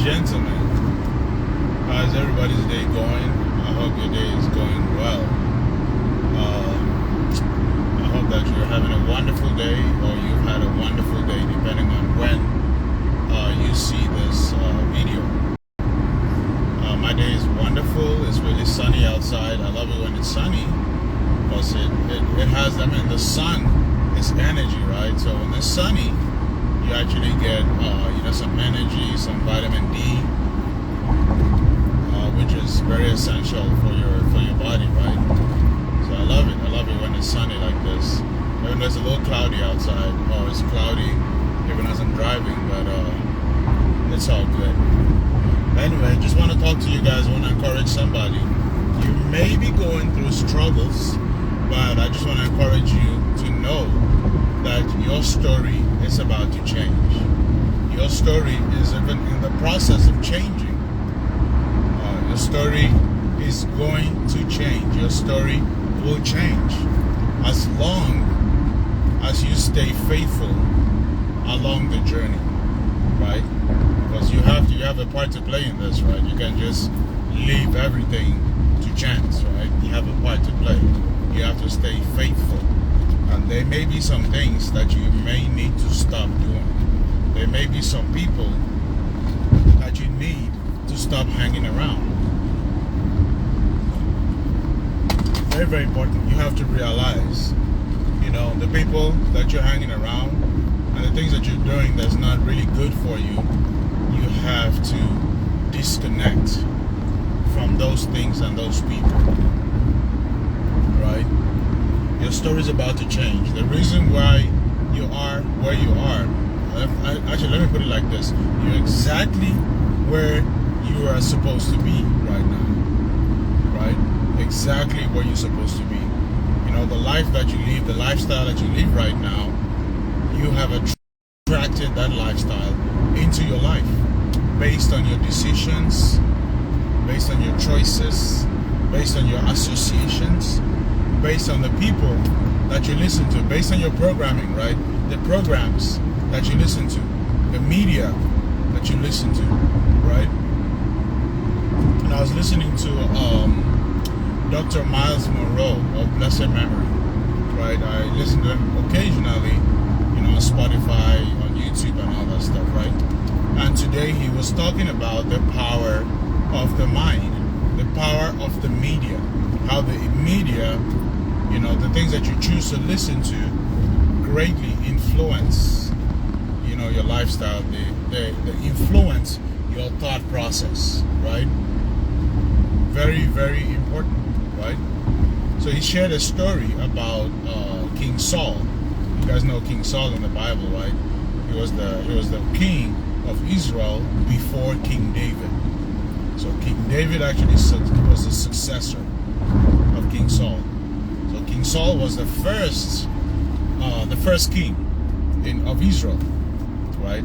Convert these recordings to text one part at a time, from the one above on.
gentlemen, how's everybody's day going? I hope your day is going well. I hope that you're having a wonderful day, or you've had a wonderful day, depending on when you see this video. My day is wonderful. It's really sunny outside. I love it when it's sunny because it has, the sun is energy, right? So when it's sunny, you actually get some energy, some vitamin D, which is very essential for your body, right? So I love it when it's sunny like this. Even though it's a little cloudy outside, or it's cloudy even as I'm driving, but it's all good. Anyway, just want to talk to you guys. I want to encourage somebody. You may be going through struggles, but I just want to encourage you to know that your story is about to change. Your story is even in the process of changing. Your story is going to change. Your story will change as long as you stay faithful along the journey, right? Because you have a part to play in this, right? You can just leave everything to chance, right? You have a part to play. You have to stay faithful. And there may be some things that you may need to stop doing. There may be some people that you need to stop hanging around. Very, very important. You have to realize, the people that you're hanging around and the things that you're doing that's not really good for you, you have to disconnect from those things and those people, right? Your story is about to change. The reason why you are where you are, actually, let me put it like this: you're exactly where you are supposed to be right now, right? Exactly where you're supposed to be. The life that you live, the lifestyle that you live right now, you have attracted that lifestyle into your life based on your decisions, based on your choices, based on your associations, based on the people that you listen to, based on your programming, right? The programs that you listen to, the media that you listen to, right? And I was listening to Dr. Miles Monroe of blessed memory, right? I listen to him occasionally, on Spotify, on YouTube, and all that stuff, right? And today he was talking about the power of the mind, the power of the media, how the media, the things that you choose to listen to greatly influence, your lifestyle, they influence your thought process, right? Very, very important, right? So he shared a story about King Saul. You guys know King Saul in the Bible, right? He was the king of Israel before King David. So King David actually was the successor of King Saul. So King Saul was the first king of Israel, right?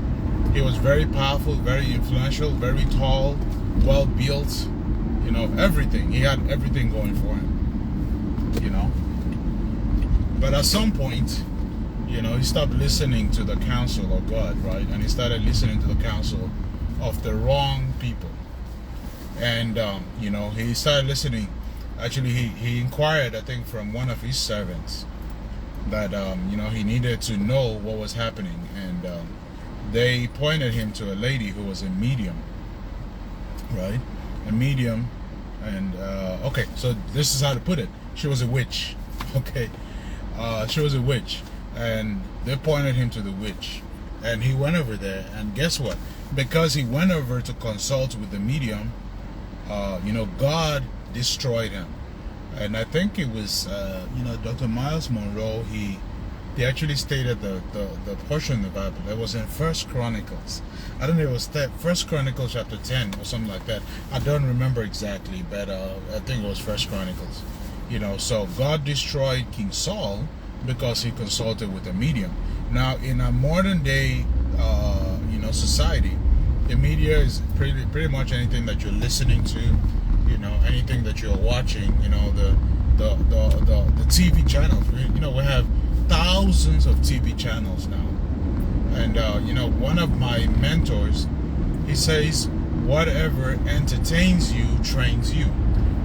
He was very powerful, very influential, very tall, well built, everything. He had everything going for him, But at some point, he stopped listening to the counsel of God, right? And he started listening to the counsel of the wrong people. And, he started listening. Actually, he inquired, I think, from one of his servants that, he needed to know what was happening. And they pointed him to a lady who was a medium, right? A medium. And, okay, so this is how to put it. She was a witch, okay? She was a witch. And they pointed him to the witch. And he went over there. And guess what? Because he went over to consult with the medium, God destroyed him. And I think it was, Dr. Miles Monroe, he actually stated the portion of the Bible that was in First Chronicles. I don't know if it was First Chronicles chapter 10 or something like that. I don't remember exactly, but I think it was First Chronicles. So God destroyed King Saul because he consulted with a medium. Now, in a modern day, society, the media is pretty much anything that you're listening to, anything that you're watching, the TV channels. We have thousands of TV channels now. And, one of my mentors, he says, whatever entertains you trains you.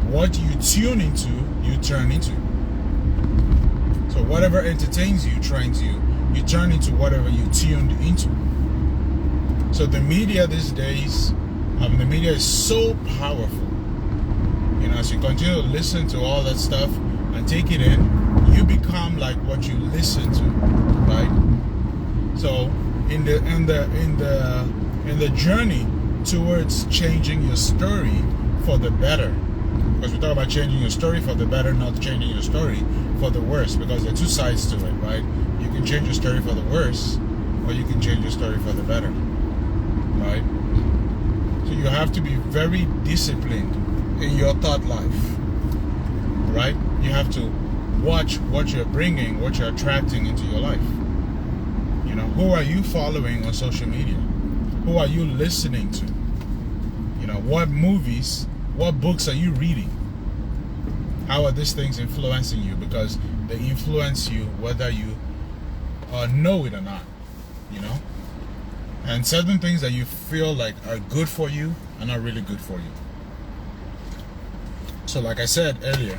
What you tune into, you turn into. So whatever entertains you trains you. You turn into whatever you tuned into. So the media these days, the media is so powerful. As you continue to listen to all that stuff and take it in, you become like what you listen to, right? So in the journey towards changing your story for the better, because we talk about changing your story for the better, not changing your story for the worse, because there are two sides to it, right? You can change your story for the worse, or you can change your story for the better, right? So you have to be very disciplined in your thought life, right? You have to watch what you're bringing, what you're attracting into your life. Who are you following on social media? Who are you listening to? What movies, what books are you reading? How are these things influencing you? Because they influence you whether you know it or not, And certain things that you feel like are good for you are not really good for you. So like I said earlier,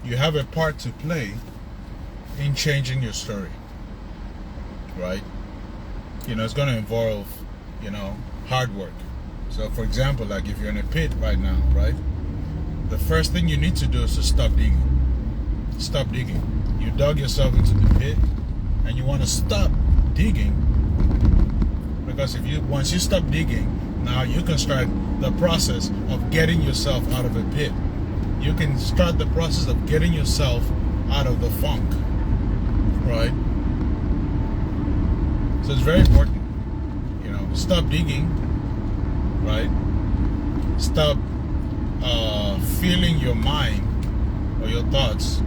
you have a part to play in changing your story, right? It's going to involve, hard work. So for example, like if you're in a pit right now, right? The first thing you need to do is to stop digging. Stop digging. You dug yourself into the pit and you want to stop digging, because once you stop digging, now you can start the process of getting yourself out of a pit. You can start the process of getting yourself out of the funk, right? So it's very important, stop digging, right? Stop filling your mind or your thoughts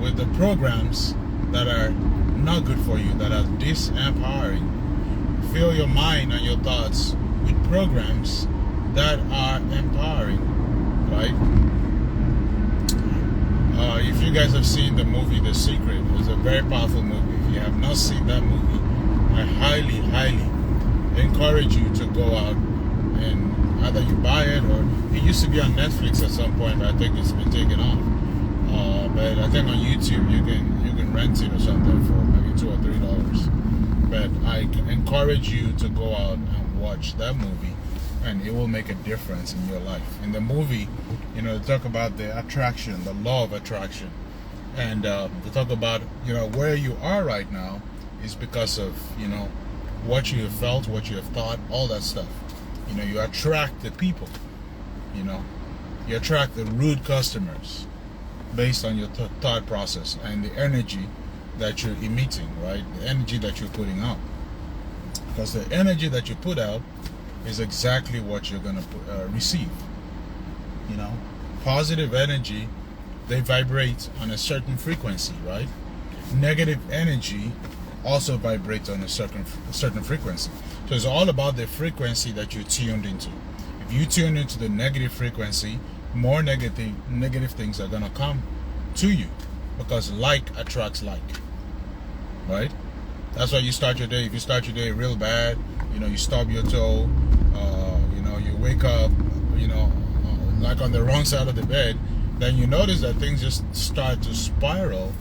with the programs that are not good for you, that are disempowering. Fill your mind and your thoughts with programs that are empowering, right? If you guys have seen the movie The Secret, it's a very powerful movie. If you have not seen that movie, I highly, highly encourage you to go out and either you buy it, or it used to be on Netflix at some point, but I think it's been taken off. But I think on YouTube you can rent it or something for maybe $2 or $3. But I encourage you to go out and watch that movie, and it will make a difference in your life. In the movie, they talk about the attraction, the law of attraction, and they talk about where you are right now is because of what you have felt, what you have thought, all that stuff. You attract the people. You attract the rude customers based on your thought process and the energy that you're emitting, right? The energy that you're putting out. Because the energy that you put out is exactly what you're going to receive. Positive energy, they vibrate on a certain frequency, right? Negative energy also vibrates on a certain frequency. So it's all about the frequency that you tuned into. If you tune into the negative frequency, more negative things are going to come to you, because like attracts like, right? That's why you start your day. If you start your day real bad, you stub your toe, you wake up, like on the wrong side of the bed, then you notice that things just start to spiral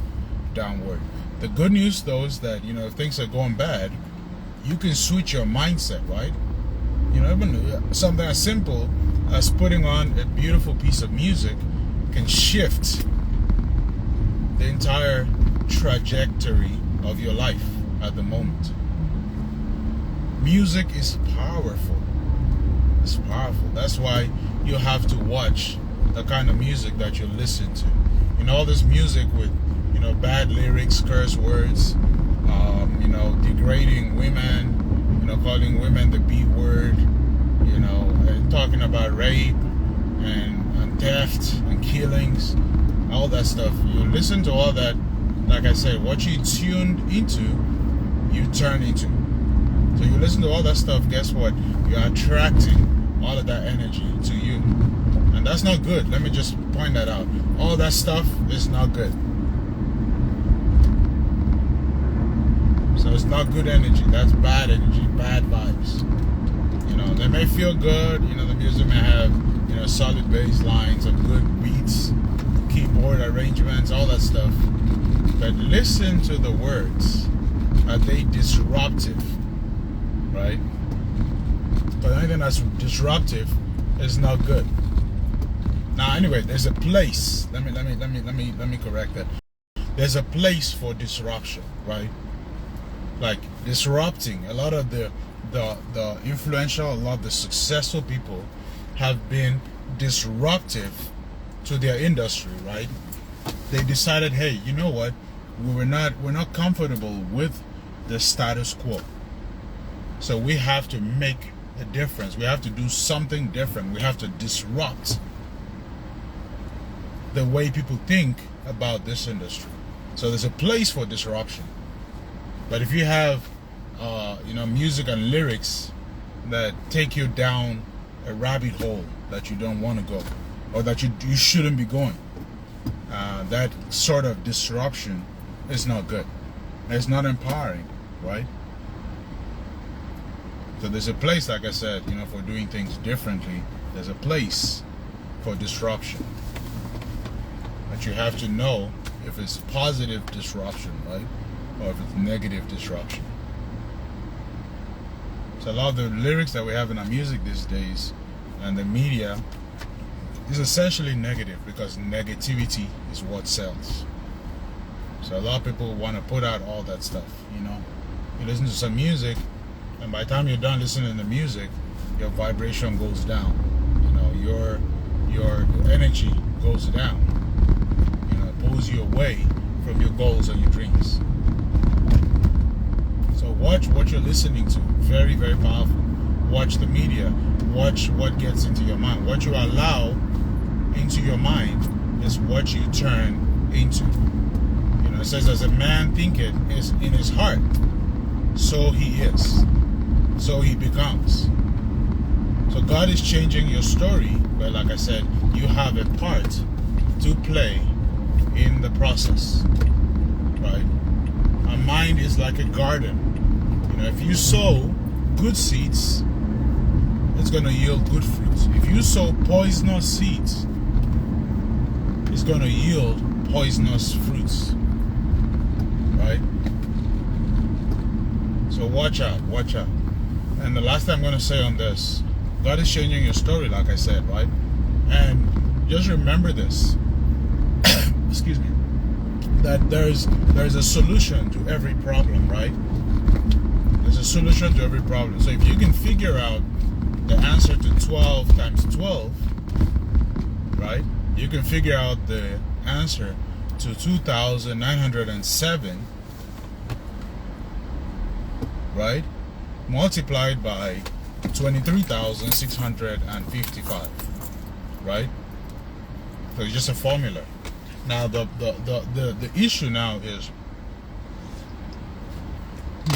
downward. The good news though is that, if things are going bad, you can switch your mindset, right? Even something as simple as putting on a beautiful piece of music can shift the entire trajectory of your life at the moment. Music is powerful. It's powerful. That's why you have to watch the kind of music that you listen to. All this music with, bad lyrics, curse words, degrading women, calling women the B word, and talking about rape and theft and killings, all that stuff. You listen to all that, like I said, what you tuned into, you turn into. So you listen to all that stuff, guess what? You're attracting all of that energy to you. And that's not good. Let me just point that out. All that stuff is not good. So it's not good energy. That's bad energy, bad vibes. They may feel good. The music may have solid bass lines, some good beats, keyboard arrangements, all that stuff. But listen to the words. Are they disruptive? Right? But anything that's disruptive is not good. Now, anyway, there's a place. Let me correct that. There's a place for disruption, right? Like disrupting. A lot of the influential, a lot of the successful people have been disruptive to their industry, right? They decided, hey, you know what? We're not comfortable with the status quo. So we have to make a difference. We have to do something different. We have to disrupt the way people think about this industry. So there's a place for disruption. But if you have music and lyrics that take you down a rabbit hole that you don't want to go, or that you shouldn't be going, that sort of disruption is not good. It's not empowering, right? So there's a place, like I said, for doing things differently. There's a place for disruption. But you have to know if it's positive disruption, right? Or if it's negative disruption. So a lot of the lyrics that we have in our music these days and the media is essentially negative, because negativity is what sells. So a lot of people want to put out all that stuff, You listen to some music, and by the time you're done listening to music, your vibration goes down. Your energy goes down. It pulls you away from your goals and your dreams. So watch what you're listening to. Very, very powerful. Watch the media. Watch what gets into your mind. What you allow into your mind is what you turn into. It says, as a man thinketh is in his heart, so he is. So he becomes. So God is changing your story, but like I said, you have a part to play in the process, right? Our mind is like a garden. If you sow good seeds, it's going to yield good fruits. If you sow poisonous seeds, it's going to yield poisonous fruits, right? So watch out. And the last thing I'm going to say on this, God is changing your story, like I said, right? And just remember this, excuse me, that there's a solution to every problem, right? There's a solution to every problem. So if you can figure out the answer to 12 times 12, right? You can figure out the answer to 2,907, right? Multiplied by 23,655, right? So it's just a formula. Now the issue now is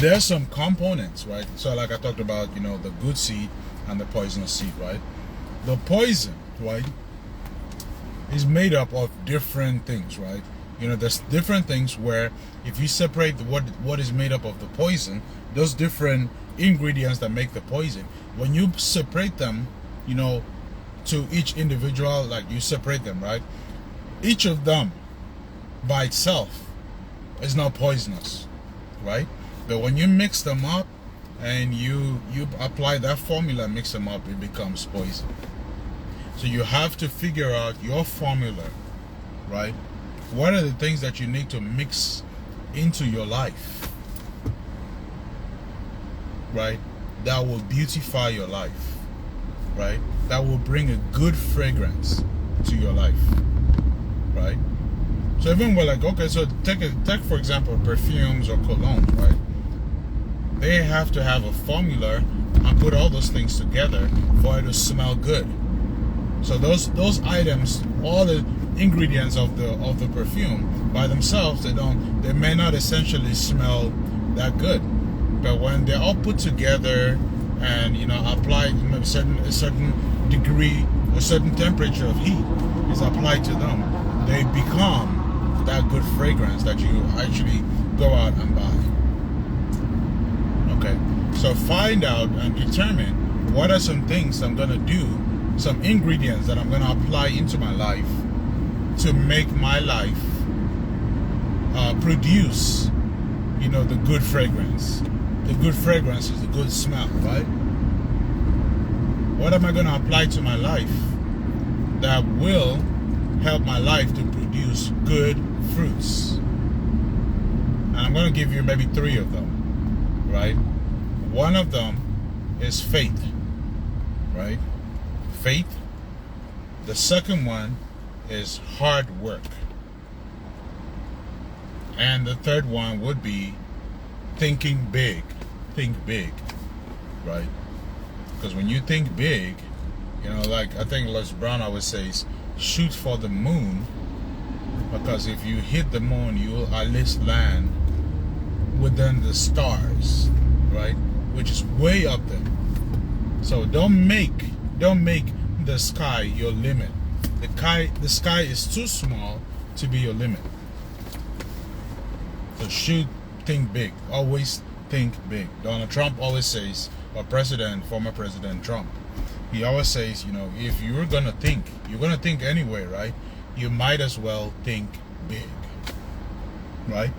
there's some components, right? So like I talked about, the good seed and the poisonous seed, right? The poison, right, is made up of different things, right? There's different things where if you separate what is made up of the poison, those different ingredients that make the poison, when you separate them, to each individual, like you separate them, right? Each of them by itself is not poisonous, right? But when you mix them up and you apply that formula, mix them up, it becomes poison. So you have to figure out your formula, right? What are the things that you need to mix into your life, right? That will beautify your life, right? That will bring a good fragrance to your life, right? So even we're like, okay, so take for example perfumes or colognes, right? They have to have a formula and put all those things together for it to smell good. So those items, all the ingredients of the perfume by themselves, they may not essentially smell that good, but when they're all put together and applied, a certain degree, a certain temperature of heat is applied to them, they become that good fragrance that you actually go out and buy. Okay, so find out and determine what are some things I'm going to do, some ingredients that I'm going to apply into my life to make my life produce, the good fragrance. The good fragrance is the good smell, right? What am I going to apply to my life that will help my life to produce good fruits? And I'm going to give you maybe 3 of them, right? One of them is faith, right? Faith. The second one is hard work. And the third one would be thinking big. Think big, right? Because when you think big, like I think Les Brown always says, shoot for the moon, because if you hit the moon, you will at least land within the stars, right? Which is way up there. So don't make the sky your limit. The sky is too small to be your limit. So think big. Always think big. Donald Trump always says, or former President Trump, he always says, if you're gonna think anyway, right? You might as well think big, right?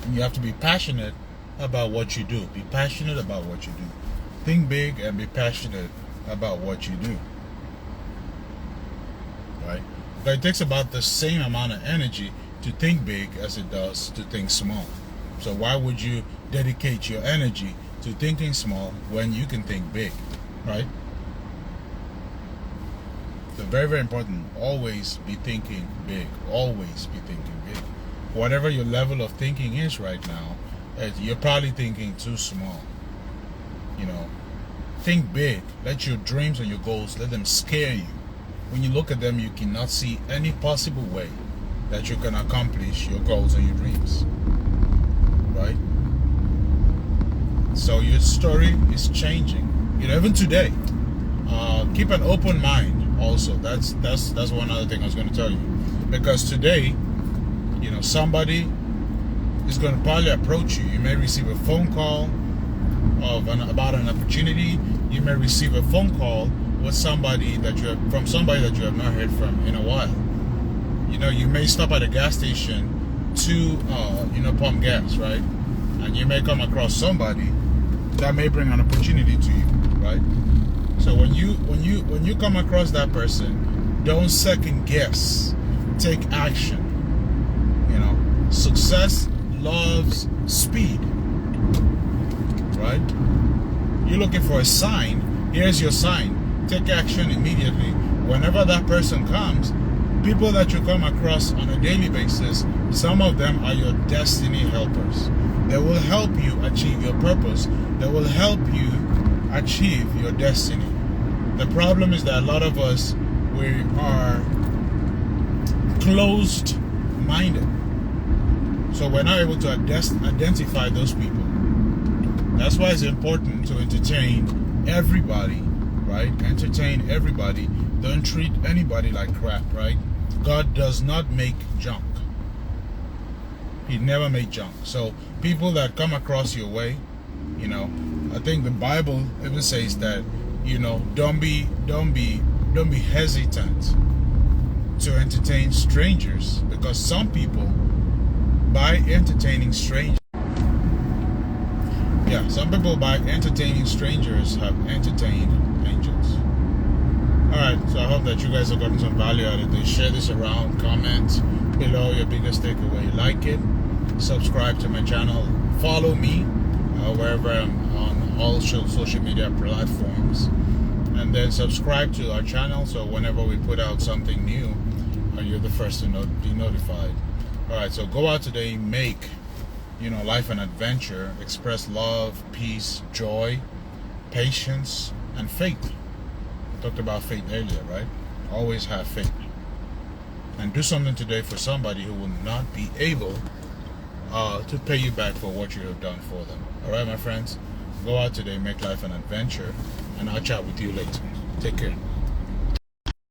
And you have to be passionate about what you do. Be passionate about what you do. Think big and be passionate about what you do, right? But it takes about the same amount of energy to think big as it does to think small. So why would you dedicate your energy to thinking small when you can think big, right? So very, very important. Always be thinking big. Always be thinking big. Whatever your level of thinking is right now, you're probably thinking too small. Think big. Let your dreams and your goals, let them scare you. When you look at them, you cannot see any possible way that you can accomplish your goals and your dreams, right? So your story is changing. Even today, keep an open mind. Also, that's one other thing I was going to tell you, because today, somebody is going to probably approach you. You may receive a phone call about an opportunity. You may receive a phone call with somebody that you have not heard from in a while. You may stop at a gas station to pump gas, right? And you may come across somebody that may bring an opportunity to you, right? So when you come across that person, don't second guess. Take action. Success loves speed, right? You're looking for a sign. Here's your sign. Take action immediately. Whenever that person comes, people that you come across on a daily basis, some of them are your destiny helpers. They will help you achieve your purpose. They will help you achieve your destiny. The problem is that a lot of us, we are closed-minded. So we're not able to identify those people. That's why it's important to entertain everybody, right? Entertain everybody. Don't treat anybody like crap, right? God does not make junk. He never made junk. So people that come across your way, I think the Bible even says that, don't be hesitant to entertain strangers, because some people, by entertaining strangers, have entertained angels. Alright, so I hope that you guys have gotten some value out of this. Share this around, comment below your biggest takeaway, like it, subscribe to my channel, follow me wherever I'm on all social media platforms, and then subscribe to our channel so whenever we put out something new, you're the first to be notified. Alright, so go out today, make life an adventure, express love, peace, joy, patience, and faith. I talked about faith earlier, right? Always have faith. And do something today for somebody who will not be able to pay you back for what you have done for them. Alright, my friends? Go out today, make life an adventure, and I'll chat with you later. Take care.